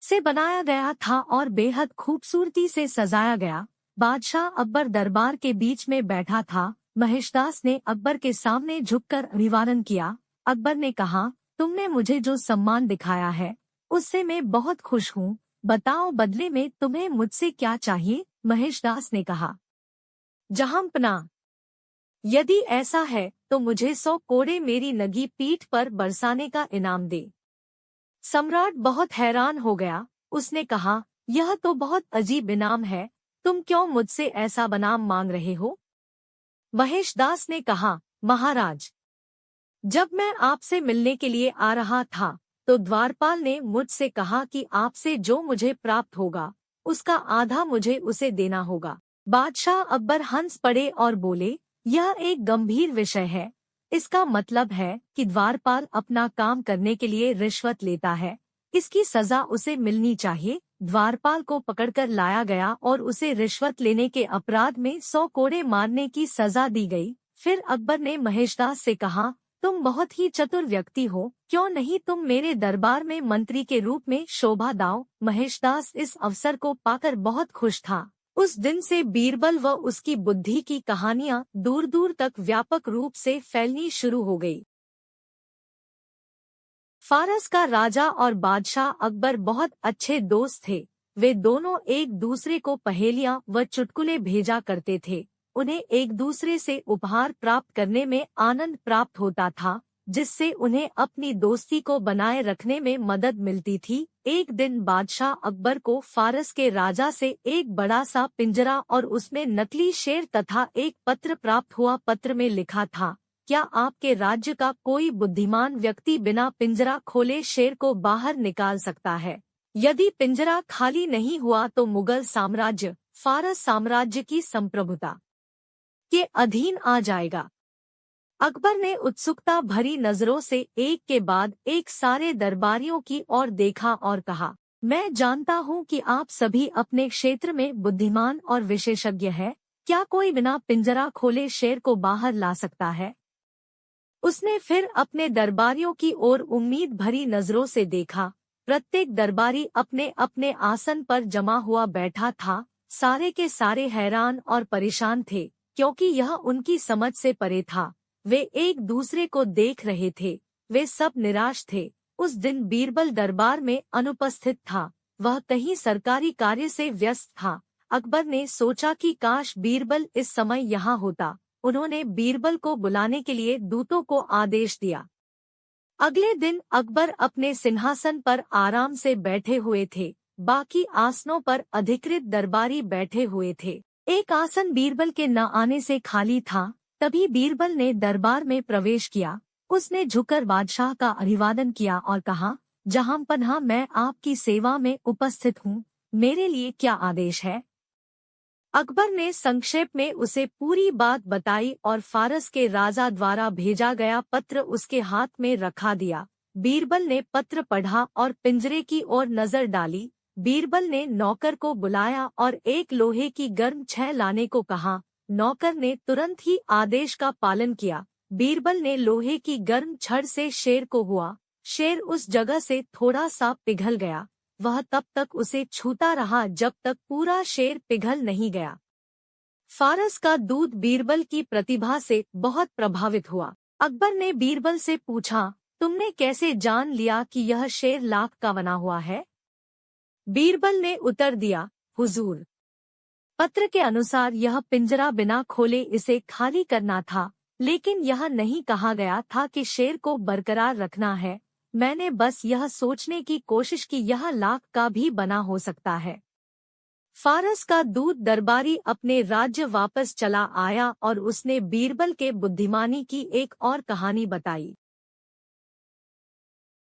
से बनाया गया था और बेहद खूबसूरती से सजाया गया। बादशाह अकबर दरबार के बीच में बैठा था। महेशदास ने अकबर के सामने झुककर अभिवादन किया। अकबर ने कहा, तुमने मुझे जो सम्मान दिखाया है उससे मैं बहुत खुश हूँ। बताओ, बदले में तुम्हें मुझसे क्या चाहिए? महेशदास ने कहा, जहांपना, यदि ऐसा है तो मुझे 100 कोड़े मेरी नगी पीठ पर बरसाने का इनाम दे। सम्राट बहुत हैरान हो गया। उसने कहा, यह तो बहुत अजीब इनाम है। तुम क्यों मुझसे ऐसा बनाम मांग रहे हो? महेशदास ने कहा, महाराज, जब मैं आपसे मिलने के लिए आ रहा था तो द्वारपाल ने मुझसे कहा कि आपसे जो मुझे प्राप्त होगा उसका आधा मुझे उसे देना होगा। बादशाह अकबर हंस पड़े और बोले, यह एक गंभीर विषय है। इसका मतलब है कि द्वारपाल अपना काम करने के लिए रिश्वत लेता है। इसकी सजा उसे मिलनी चाहिए। द्वारपाल को पकड़कर लाया गया और उसे रिश्वत लेने के अपराध में 100 कोड़े मारने की सजा दी गई। फिर अकबर ने महेशदास से कहा, तुम बहुत ही चतुर व्यक्ति हो, क्यों नहीं तुम मेरे दरबार में मंत्री के रूप में शोभा दाओ। महेशदास इस अवसर को पाकर बहुत खुश था। उस दिन से बीरबल व उसकी बुद्धि की कहानियां दूर दूर तक व्यापक रूप से फैलनी शुरू हो गई। फारस का राजा और बादशाह अकबर बहुत अच्छे दोस्त थे। वे दोनों एक दूसरे को पहेलियां व चुटकुले भेजा करते थे। उन्हें एक दूसरे से उपहार प्राप्त करने में आनंद प्राप्त होता था, जिससे उन्हें अपनी दोस्ती को बनाए रखने में मदद मिलती थी। एक दिन बादशाह अकबर को फारस के राजा से एक बड़ा सा पिंजरा और उसमें नकली शेर तथा एक पत्र प्राप्त हुआ। पत्र में लिखा था, क्या आपके राज्य का कोई बुद्धिमान व्यक्ति बिना पिंजरा खोले शेर को बाहर निकाल सकता है? यदि पिंजरा खाली नहीं हुआ तो मुगल साम्राज्य फारस साम्राज्य की संप्रभुता के अधीन आ जाएगा। अकबर ने उत्सुकता भरी नजरों से एक के बाद एक सारे दरबारियों की ओर देखा और कहा, मैं जानता हूँ कि आप सभी अपने क्षेत्र में बुद्धिमान और विशेषज्ञ हैं। क्या कोई बिना पिंजरा खोले शेर को बाहर ला सकता है? उसने फिर अपने दरबारियों की ओर उम्मीद भरी नजरों से देखा। प्रत्येक दरबारी अपने अपने आसन पर जमा हुआ बैठा था। सारे के सारे हैरान और परेशान थे, क्योंकि यह उनकी समझ से परे था। वे एक दूसरे को देख रहे थे। वे सब निराश थे। उस दिन बीरबल दरबार में अनुपस्थित था। वह कहीं सरकारी कार्य से व्यस्त था। अकबर ने सोचा कि काश बीरबल इस समय यहाँ होता। उन्होंने बीरबल को बुलाने के लिए दूतों को आदेश दिया। अगले दिन अकबर अपने सिंहासन पर आराम से बैठे हुए थे। बाकी आसनों पर अधिकृत दरबारी बैठे हुए थे। एक आसन बीरबल के न आने से खाली था। तभी बीरबल ने दरबार में प्रवेश किया। उसने झुककर बादशाह का अभिवादन किया और कहा, जहांपनाह, मैं आपकी सेवा में उपस्थित हूँ। मेरे लिए क्या आदेश है? अकबर ने संक्षेप में उसे पूरी बात बताई और फारस के राजा द्वारा भेजा गया पत्र उसके हाथ में रखा दिया। बीरबल ने पत्र पढ़ा और पिंजरे की ओर नजर डाली। बीरबल ने नौकर को बुलाया और एक लोहे की गर्म छड़ लाने को कहा। नौकर ने तुरंत ही आदेश का पालन किया। बीरबल ने लोहे की गर्म छड़ से शेर को हुआ। शेर उस जगह से थोड़ा सा पिघल गया। वह तब तक उसे छूता रहा जब तक पूरा शेर पिघल नहीं गया। फारस का दूत बीरबल की प्रतिभा से बहुत प्रभावित हुआ। अकबर ने बीरबल से पूछा, तुमने कैसे जान लिया कि यह शेर लाख का बना हुआ है? बीरबल ने उत्तर दिया, हुजूर, पत्र के अनुसार यह पिंजरा बिना खोले इसे खाली करना था, लेकिन यह नहीं कहा गया था कि शेर को बरकरार रखना है। मैंने बस यह सोचने की कोशिश की यह लाख का भी बना हो सकता है। फारस का दूत दरबारी अपने राज्य वापस चला आया और उसने बीरबल के बुद्धिमानी की एक और कहानी बताई।